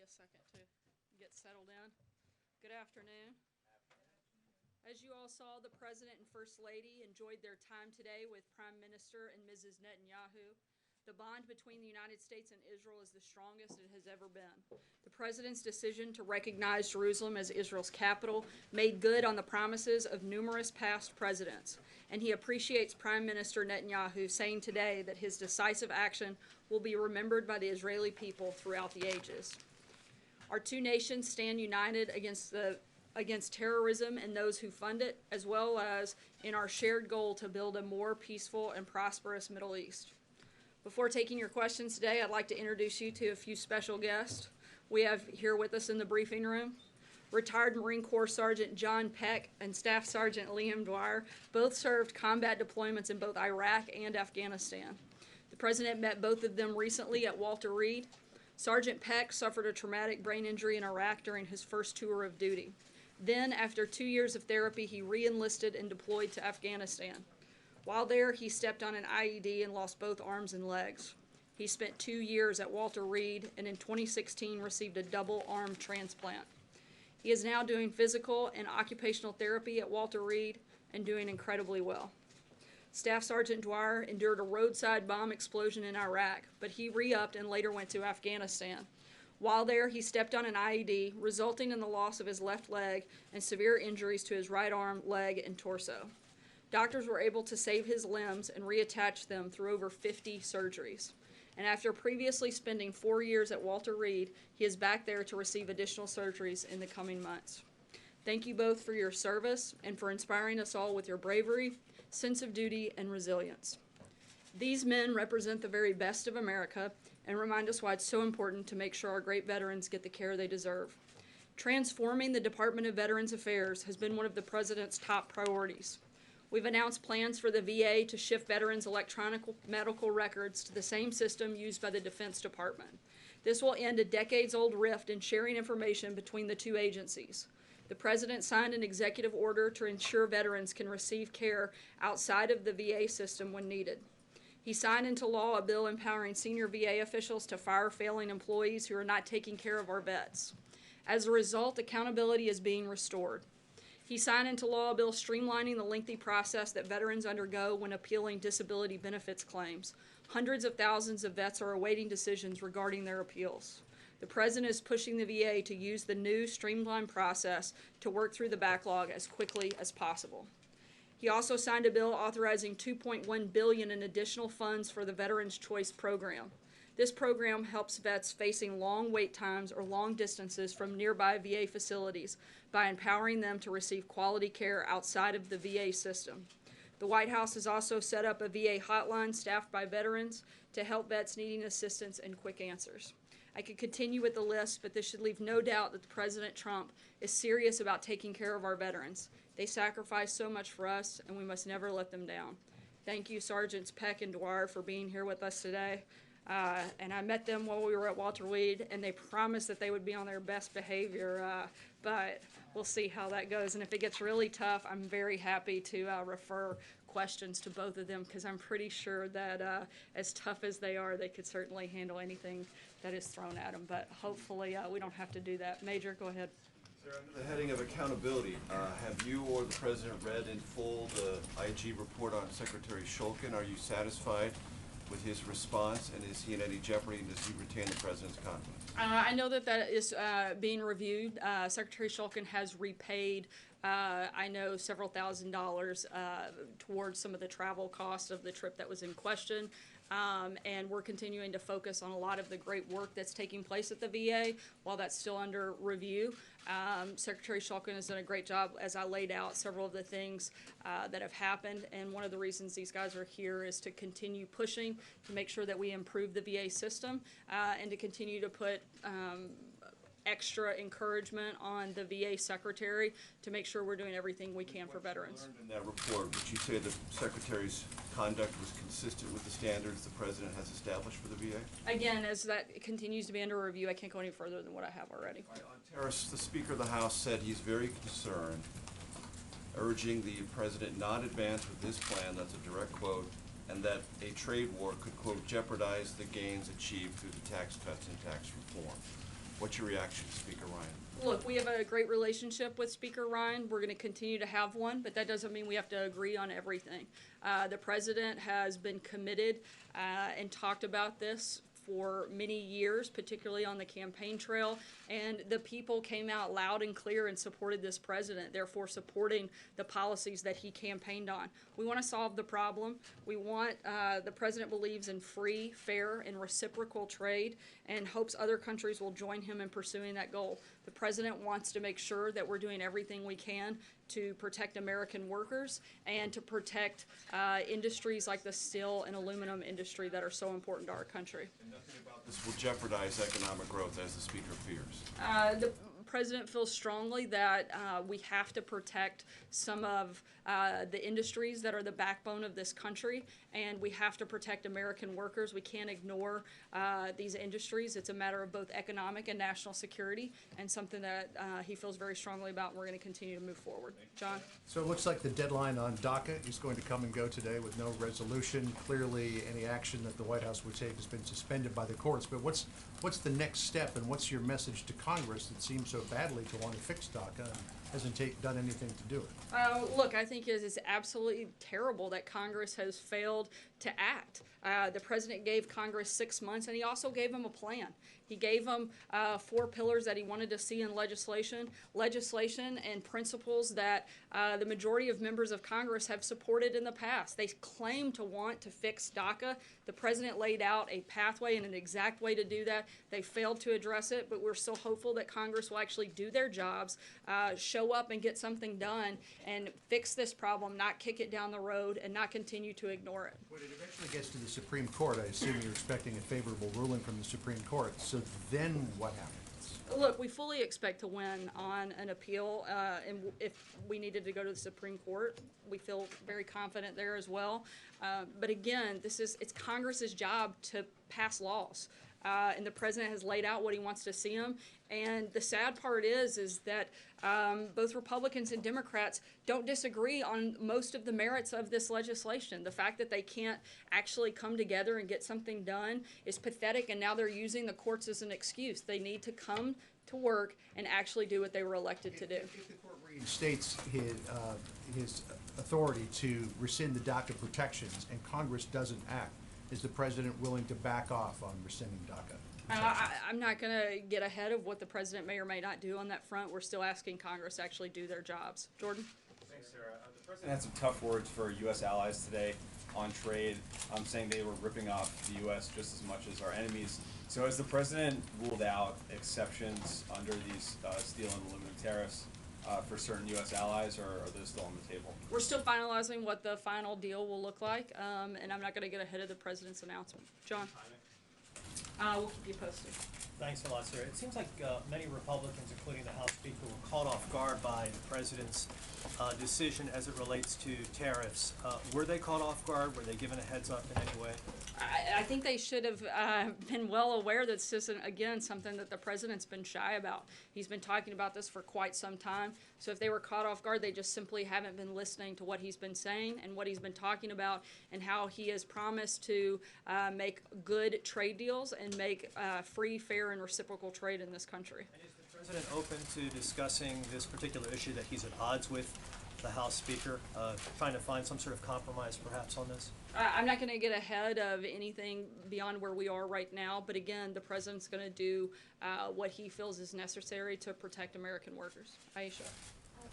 a second to get settled in. Good afternoon. As you all saw, the President and First Lady enjoyed their time today with Prime Minister and Mrs. Netanyahu. The bond between the United States and Israel is the strongest it has ever been. The President's decision to recognize Jerusalem as Israel's capital made good on the promises of numerous past presidents, and he appreciates Prime Minister Netanyahu saying today that his decisive action will be remembered by the Israeli people throughout the ages. Our two nations stand united against terrorism and those who fund it, as well as in our shared goal to build a more peaceful and prosperous Middle East. Before taking your questions today, I'd like to introduce you to a few special guests we have here with us in the briefing room. Retired Marine Corps Sergeant John Peck and Staff Sergeant Liam Dwyer both served combat deployments in both Iraq and Afghanistan. The President met both of them recently at Walter Reed. Sergeant Peck suffered a traumatic brain injury in Iraq during his first tour of duty. Then, after 2 years of therapy, he re-enlisted and deployed to Afghanistan. While there, he stepped on an IED and lost both arms and legs. He spent 2 years at Walter Reed and in 2016 received a double arm transplant. He is now doing physical and occupational therapy at Walter Reed and doing incredibly well. Staff Sergeant Dwyer endured a roadside bomb explosion in Iraq, but he re-upped and later went to Afghanistan. While there, he stepped on an IED, resulting in the loss of his left leg and severe injuries to his right arm, leg, and torso. Doctors were able to save his limbs and reattach them through over 50 surgeries. And after previously spending 4 years at Walter Reed, he is back there to receive additional surgeries in the coming months. Thank you both for your service and for inspiring us all with your bravery, sense of duty, and resilience. These men represent the very best of America and remind us why it's so important to make sure our great veterans get the care they deserve. Transforming the Department of Veterans Affairs has been one of the President's top priorities. We've announced plans for the VA to shift veterans' electronic medical records to the same system used by the Defense Department. This will end a decades-old rift in sharing information between the two agencies. The President signed an executive order to ensure veterans can receive care outside of the VA system when needed. He signed into law a bill empowering senior VA officials to fire failing employees who are not taking care of our vets. As a result, accountability is being restored. He signed into law a bill streamlining the lengthy process that veterans undergo when appealing disability benefits claims. Hundreds of thousands of vets are awaiting decisions regarding their appeals. The President is pushing the VA to use the new streamlined process to work through the backlog as quickly as possible. He also signed a bill authorizing $2.1 billion in additional funds for the Veterans Choice Program. This program helps vets facing long wait times or long distances from nearby VA facilities by empowering them to receive quality care outside of the VA system. The White House has also set up a VA hotline staffed by veterans to help vets needing assistance and quick answers. I could continue with the list, but this should leave no doubt that President Trump is serious about taking care of our veterans. They sacrifice so much for us, and we must never let them down. Thank you, Sergeants Peck and Dwyer, for being here with us today. And I met them while we were at Walter Reed, and they promised that they would be on their best behavior, but we'll see how that goes. And if it gets really tough, I'm very happy to refer questions to both of them, because I'm pretty sure that as tough as they are, they could certainly handle anything that is thrown at them. But hopefully we don't have to do that. Major, go ahead. Sir, under the heading of accountability, have you or the President read in full the IG report on Secretary Shulkin? Are you satisfied with his response, and is he in any jeopardy, and does he retain the President's confidence? I know that is being reviewed. Secretary Shulkin has repaid, I know, several $1,000s towards some of the travel costs of the trip that was in question. And we're continuing to focus on a lot of the great work that's taking place at the VA while that's still under review. Secretary Shulkin has done a great job, as I laid out several of the things that have happened, and one of the reasons these guys are here is to continue pushing to make sure that we improve the VA system and to continue to put extra encouragement on the VA secretary to make sure we're doing everything we can for veterans. In that report, would you say the Secretary's conduct was consistent with the standards the President has established for the VA? Again, as that continues to be under review, I can't go any further than what I have already. On terrorists, the Speaker of the House said he's very concerned, urging the President not advance with this plan, that's a direct quote, and that a trade war could, quote, jeopardize the gains achieved through the tax cuts and tax reform. What's your reaction, Speaker Ryan? Look, we have a great relationship with Speaker Ryan. We're going to continue to have one, but that doesn't mean we have to agree on everything. The president has been committed and talked about this for many years, particularly on the campaign trail, and the people came out loud and clear and supported this president, therefore supporting the policies that he campaigned on. We want to solve the problem. We want, the president believes in free, fair, and reciprocal trade and hopes other countries will join him in pursuing that goal. The president wants to make sure that we're doing everything we can to protect American workers and to protect industries like the steel and aluminum industry that are so important to our country. And nothing about this will jeopardize economic growth, as the Speaker fears. The president feels strongly that we have to protect some of the industries that are the backbone of this country, and we have to protect American workers. We can't ignore these industries. It's a matter of both economic and national security, and something that he feels very strongly about, and we're going to continue to move forward. John? So it looks like the deadline on DACA is going to come and go today with no resolution. Clearly, any action that the White House would take has been suspended by the courts. But what's the next step, and what's your message to Congress that seems so badly to want to fix DACA and hasn't done anything to do it? Look, I think it is absolutely terrible that Congress has failed to act. The president gave Congress 6 months, and he also gave them a plan. He gave them 4 pillars that he wanted to see in legislation and principles that the majority of members of Congress have supported in the past. They claim to want to fix DACA. The president laid out a pathway and an exact way to do that. They failed to address it, but we're still hopeful that Congress will actually do their jobs, show up and get something done and fix this problem, not kick it down the road and not continue to ignore it. When it eventually gets to the Supreme Court, I assume you're expecting a favorable ruling from the Supreme Court. So then what happens? Look, we fully expect to win on an appeal, and if we needed to go to the Supreme Court, we feel very confident there as well. But again, it's Congress's job to pass laws. And the president has laid out what he wants to see them. And the sad part is that both Republicans and Democrats don't disagree on most of the merits of this legislation. The fact that they can't actually come together and get something done is pathetic, and now they're using the courts as an excuse. They need to come to work and actually do what they were elected to do. If the court reinstates his authority to rescind the DACA protections and Congress doesn't act, is the president willing to back off on rescinding DACA? I'm not going to get ahead of what the president may or may not do on that front. We're still asking Congress to actually do their jobs. Jordan? Thanks, Sarah. The president had some tough words for U.S. allies today on trade, saying they were ripping off the U.S. just as much as our enemies. So has the president ruled out exceptions under these steel and aluminum tariffs for certain U.S. allies, or are those still on the table? We're still finalizing what the final deal will look like, and I'm not going to get ahead of the president's announcement. John? We'll keep you posted. Thanks a lot, sir. It seems like many Republicans, including the House Speaker, were caught off guard by the president's decision as it relates to tariffs. Were they caught off guard? Were they given a heads up in any way? I think they should have been well aware that this isn't, again, something that the president's been shy about. He's been talking about this for quite some time. So if they were caught off guard, they just simply haven't been listening to what he's been saying and what he's been talking about and how he has promised to make good trade deals and make free, fair, and reciprocal trade in this country. And is the president open to discussing this particular issue that he's at odds with the House Speaker, trying to find some sort of compromise perhaps on this? I'm not going to get ahead of anything beyond where we are right now, but again, the president's going to do what he feels is necessary to protect American workers. Aisha.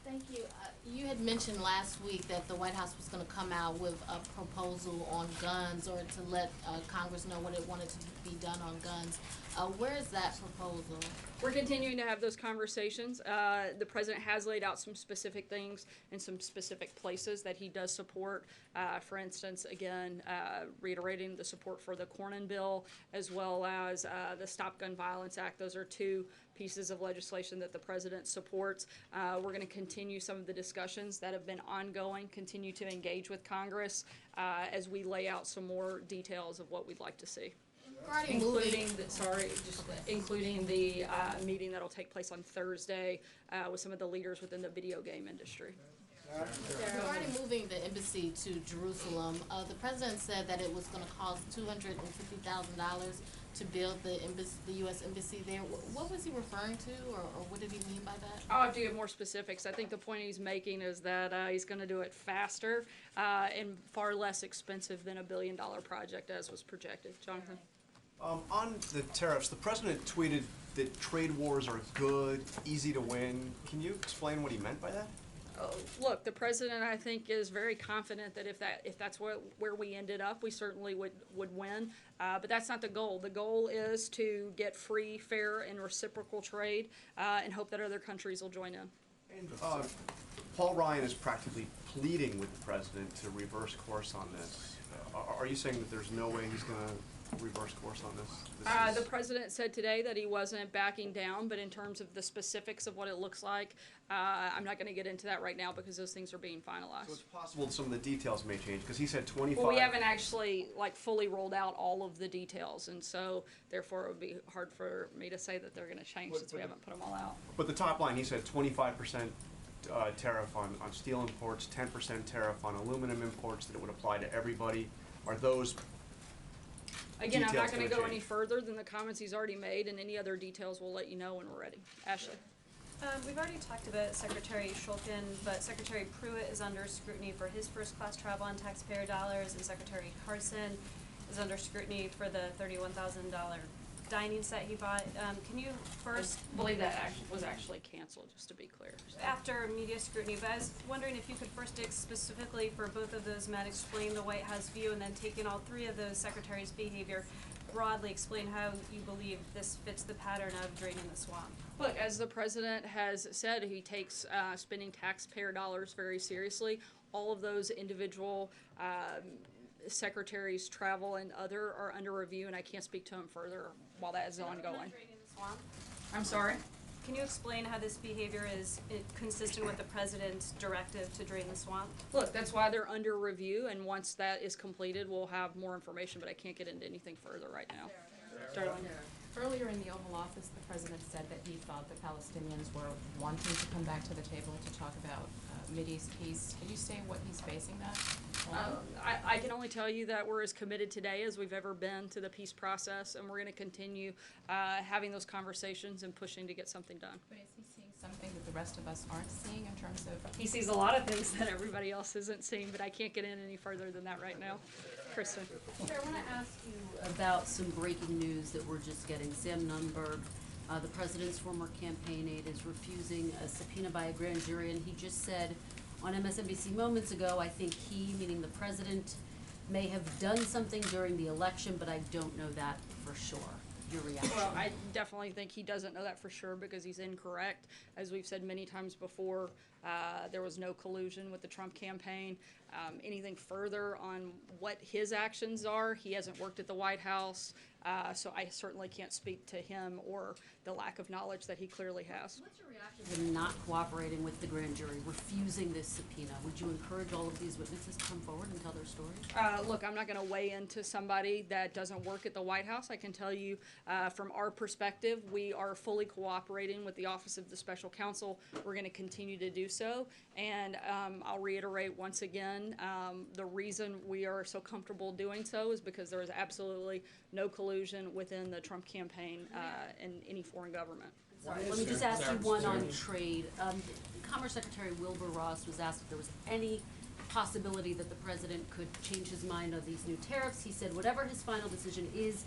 Thank you. You had mentioned last week that the White House was going to come out with a proposal on guns, or to let Congress know what it wanted to be done on guns. Where is that proposal? We're continuing to have those conversations. The president has laid out some specific things in some specific places that he does support. For instance, again, reiterating the support for the Cornyn bill, as well as the Stop Gun Violence Act. Those are 2 pieces of legislation that the president supports. We're going to continue some of the discussions that have been ongoing, continue to engage with Congress as we lay out some more details of what we'd like to see. Including the meeting that'll take place on Thursday with some of the leaders within the video game industry. Regarding moving the embassy to Jerusalem, the president said that it was going to cost $250,000 to build the embassy, the U.S. embassy there. What was he referring to, or what did he mean by that? I'll have to get more specifics. I think the point he's making is that he's going to do it faster and far less expensive than $1 billion project as was projected. Jonathan? On the tariffs, the president tweeted that trade wars are good, easy to win. Can you explain what he meant by that? Look, the president, I think, is very confident that if that's where we ended up, we certainly would win. But that's not the goal. The goal is to get free, fair, and reciprocal trade and hope that other countries will join in. And Paul Ryan is practically pleading with the president to reverse course on this. Are you saying that there's no way he's going to reverse course on this? The president said today that he wasn't backing down, but in terms of the specifics of what it looks like, I'm not going to get into that right now because those things are being finalized. So it's possible that some of the details may change, because he said 25. Well, we haven't actually fully rolled out all of the details, and so therefore it would be hard for me to say that they're going to change since we haven't put them all out. But the top line, he said 25% tariff on steel imports, 10% tariff on aluminum imports, that it would apply to everybody. Are those Again, I'm not details going to gonna go any change? further than the comments he's already made, and any other details we'll let you know when we're ready. Ashley? We've already talked about Secretary Shulkin, but Secretary Pruitt is under scrutiny for his first-class travel on taxpayer dollars, and Secretary Carson is under scrutiny for the $31,000 dining set he bought. Can you first, I believe that was actually canceled, just to be clear. after media scrutiny, but I was wondering if you could first specifically for both of those men explain the White House view, and then taking all three of those secretaries' behavior, broadly explain how you believe this fits the pattern of draining the swamp. Look, as the president has said, he takes spending taxpayer dollars very seriously. All of those individual secretaries' travel and other are under review, and I can't speak to them further while that is ongoing. Draining the swamp? I'm sorry? Can you explain how this behavior is consistent with the president's directive to drain the swamp? Look, that's why they're under review, and once that is completed, we'll have more information, but I can't get into anything further right now. Sterling? Earlier in the Oval Office, the president said that he thought the Palestinians were wanting to come back to the table to talk about Mideast peace. Can you say what he's basing that on? I can only tell you that we're as committed today as we've ever been to the peace process, and we're going to continue having those conversations and pushing to get something done. But is he seeing something that the rest of us aren't seeing in terms of? He sees a lot of things that everybody else isn't seeing, but I can't get in any further than that right now. Kristen? Chair, I want to ask you about some breaking news that we're just getting. Sam Nunberg, the president's former campaign aide, is refusing a subpoena by a grand jury, and he just said on MSNBC moments ago, I think he, meaning the president, may have done something during the election, but I don't know that for sure. Your reaction? Well, I definitely think he doesn't know that for sure because he's incorrect. As we've said many times before, there was no collusion with the Trump campaign. Anything further on what his actions are, he hasn't worked at the White House, so I certainly can't speak to him or the lack of knowledge that he clearly has. What's your reaction to him not cooperating with the grand jury, refusing this subpoena? Would you encourage all of these witnesses to come forward and tell their stories? Look, I'm not going to weigh into somebody that doesn't work at the White House. I can tell you from our perspective, we are fully cooperating with the Office of the Special Counsel. We're going to continue to do so. And I'll reiterate once again, the reason we are so comfortable doing so is because there is absolutely no collusion within the Trump campaign and any foreign government. Sorry, let me just ask you one on trade. Commerce Secretary Wilbur Ross was asked if there was any possibility that the president could change his mind on these new tariffs. He said whatever his final decision is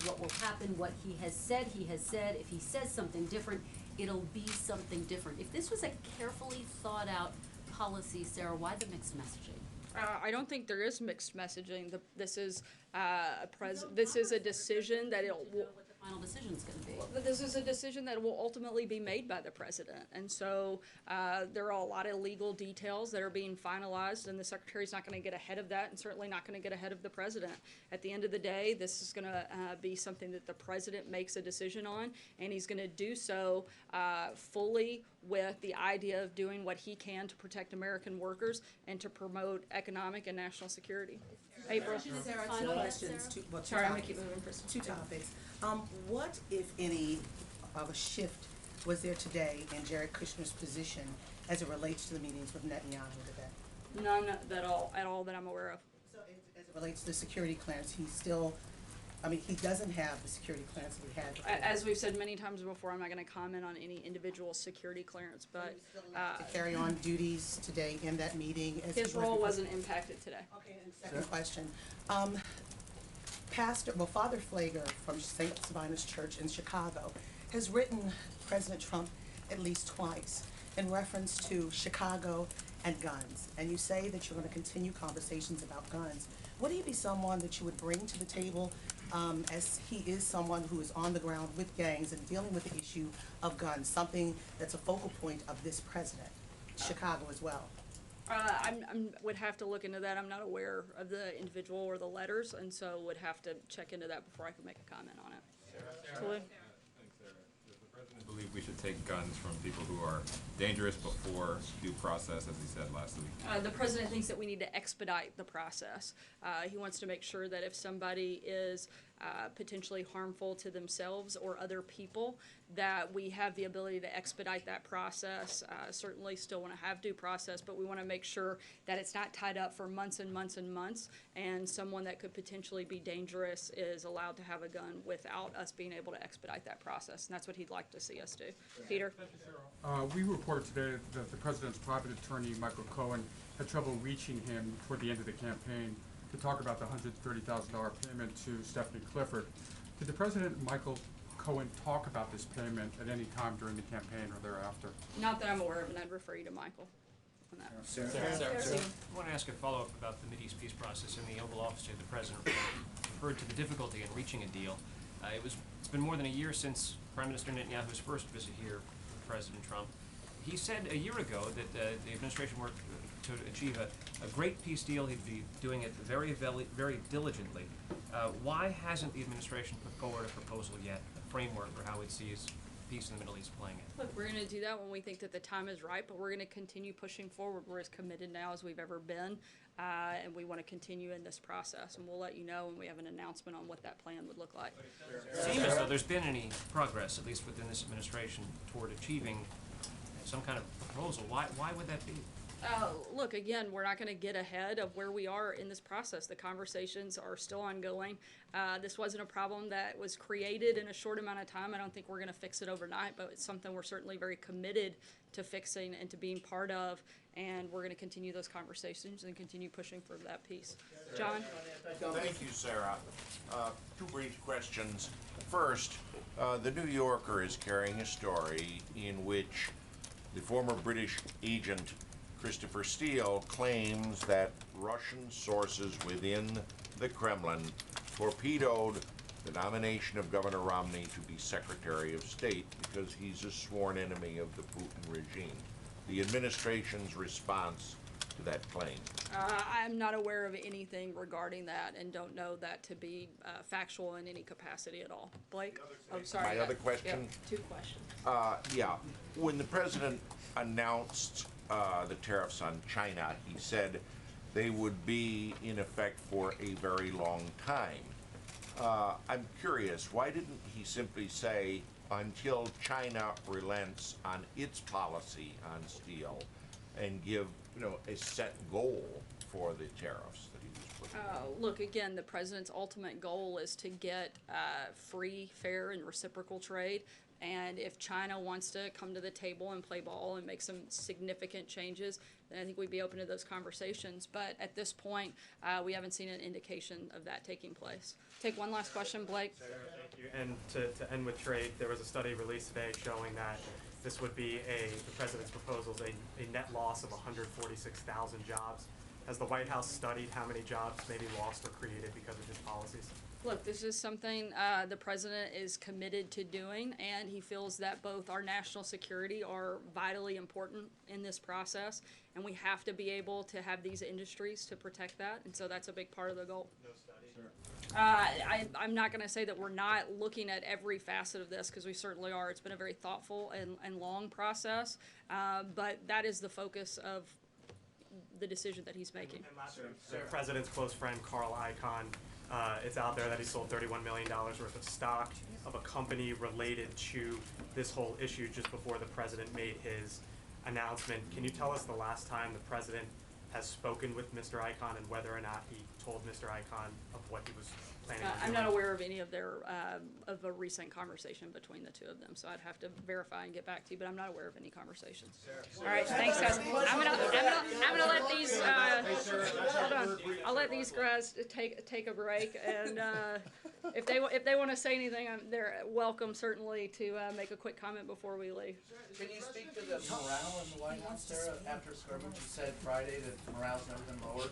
what will happen. What he has said, he has said. If he says something different, it'll be something different. If this was a carefully thought out policy, Sarah, why the mixed messaging? I don't think there is mixed messaging. This is a decision that it will. What the final decision's going to be? But this is a decision that will ultimately be made by the president. And so there are a lot of legal details that are being finalized, and the secretary's not going to get ahead of that and certainly not going to get ahead of the president. At the end of the day, this is going to be something that the president makes a decision on, and he's going to do so fully with the idea of doing what he can to protect American workers and to promote economic and national security. April? Sarah, two Final questions, Sarah? two Sorry, I'm going to topics. keep moving, Kristen. Two topics. What, if any, of a shift was there today in Jared Kushner's position as it relates to the meetings with Netanyahu today? None at all that I'm aware of. So as it relates to the security clearance, he's still I mean, he doesn't have the security clearance that he had before. As we've said many times before, I'm not gonna comment on any individual security clearance, but, To carry on duties today in that meeting as he his was role before? wasn't impacted today. Okay, and second question. Father Flager from St. Sabina's Church in Chicago has written President Trump at least twice in reference to Chicago and guns. And you say that you're gonna continue conversations about guns. Would he be someone that you would bring to the table, as he is someone who is on the ground with gangs and dealing with the issue of guns, something that's a focal point of this president, Chicago as well? Would have to look into that. I'm not aware of the individual or the letters, and so would have to check into that before I could make a comment on it. Tully? Thanks, Sarah. Does the president believe we should take guns from people who are dangerous before due process, as he said last week? The president thinks that we need to expedite the process. He wants to make sure that if somebody is potentially harmful to themselves or other people, that we have the ability to expedite that process. Certainly still want to have due process, but we want to make sure that it's not tied up for months and months and months, and someone that could potentially be dangerous is allowed to have a gun without us being able to expedite that process, and that's what he'd like to see us do. Peter? We reported today that the president's private attorney, Michael Cohen, had trouble reaching him toward the end of the campaign to talk about the $130,000 payment to Stephanie Clifford. Did the president, Michael Cohen, talk about this payment at any time during the campaign or thereafter? Not that I'm aware of, and I'd refer you to Michael on that. Sarah. I want to ask a follow-up about the Mideast peace process. In the Oval Office, the president referred to the difficulty in reaching a deal. It's been more than a year since Prime Minister Netanyahu's first visit here with President Trump. He said a year ago that the administration worked to achieve a great peace deal. He'd be doing it very diligently. Why hasn't the administration put forward a proposal yet, a framework for how it sees peace in the Middle East playing it? Look, we're going to do that when we think that the time is right, but we're going to continue pushing forward. We're as committed now as we've ever been, and we want to continue in this process. And we'll let you know when we have an announcement on what that plan would look like. It seems as though there's been any progress, at least within this administration, toward achieving some kind of proposal. Why would that be? Look, again, we're not going to get ahead of where we are in this process. The conversations are still ongoing. This wasn't a problem that was created in a short amount of time. I don't think we're going to fix it overnight, but it's something we're certainly very committed to fixing and to being part of, and we're going to continue those conversations and continue pushing for that piece. John? Thank you, Sarah. Two brief questions. First, the New Yorker is carrying a story in which the former British agent Christopher Steele claims that Russian sources within the Kremlin torpedoed the nomination of Governor Romney to be Secretary of State because he's a sworn enemy of the Putin regime. The administration's response to that claim? I'm not aware of anything regarding that and don't know that to be factual in any capacity at all. Blake? Oh, sorry. My other question? Yep, 2 questions. Yeah. When the president announced the tariffs on China, he said they would be in effect for a very long time. I'm curious, why didn't he simply say until China relents on its policy on steel and give, a set goal for the tariffs that he was putting in? Look, again, the president's ultimate goal is to get free, fair, and reciprocal trade. And if China wants to come to the table and play ball and make some significant changes, then I think we'd be open to those conversations. But at this point, we haven't seen an indication of that taking place. Take one last question, Blake. Sarah, thank you. And to end with trade, there was a study released today showing that this would be the president's proposals, a net loss of 146,000 jobs. Has the White House studied how many jobs may be lost or created because of his policies? Look, this is something the president is committed to doing, and he feels that both our national security are vitally important in this process, and we have to be able to have these industries to protect that, and so that's a big part of the goal. No study. I'm not going to say that we're not looking at every facet of this, because we certainly are. It's been a very thoughtful and long process, but that is the focus of the decision that he's making. And last, the president's close friend, Carl Icahn, it's out there that he sold $31 million worth of stock of a company related to this whole issue just before the president made his announcement. Can you tell us the last time the president has spoken with Mr. Icahn and whether or not he told Mr. Icahn of what he was planning on doing? I'm not aware of any of their, of a recent conversation between the two of them, so I'd have to verify and get back to you, but I'm not aware of any conversations. All right, thanks, guys. I'm gonna let these, hold on, I'll let these guys take a break, and, if they wanna say anything, they're welcome certainly to, make a quick comment before we leave. Can you speak to the morale in the White House, Sarah? After skirmish, you said Friday that morale's never been lowered.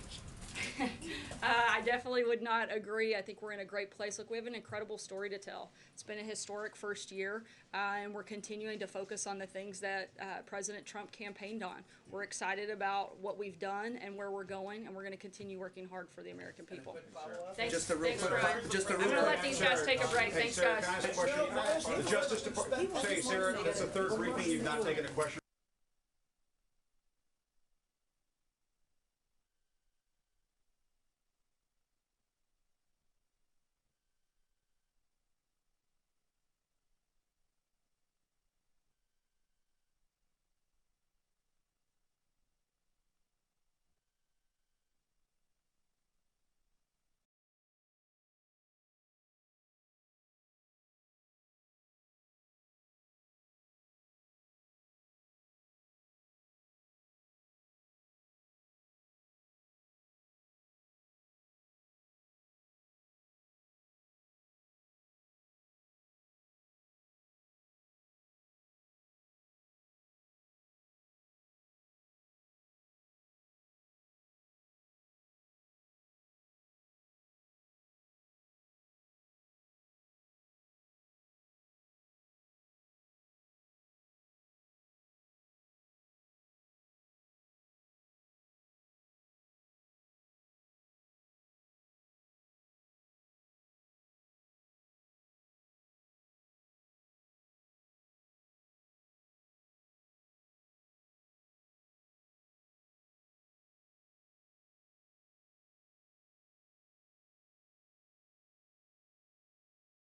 I definitely would not agree. I think we're in a great place. Look, we have an incredible story to tell. It's been a historic first year, and we're continuing to focus on the things that President Trump campaigned on. We're excited about what we've done and where we're going, and we're going to continue working hard for the American people. Thanks, Just a real thanks, quick, Ryan. just a I'm real going to let quick. these guys take a break. Hey, Thanks, Sarah, guys. can I ask a question? The Justice Department, say, Sarah, that's the third briefing, you've not taken a question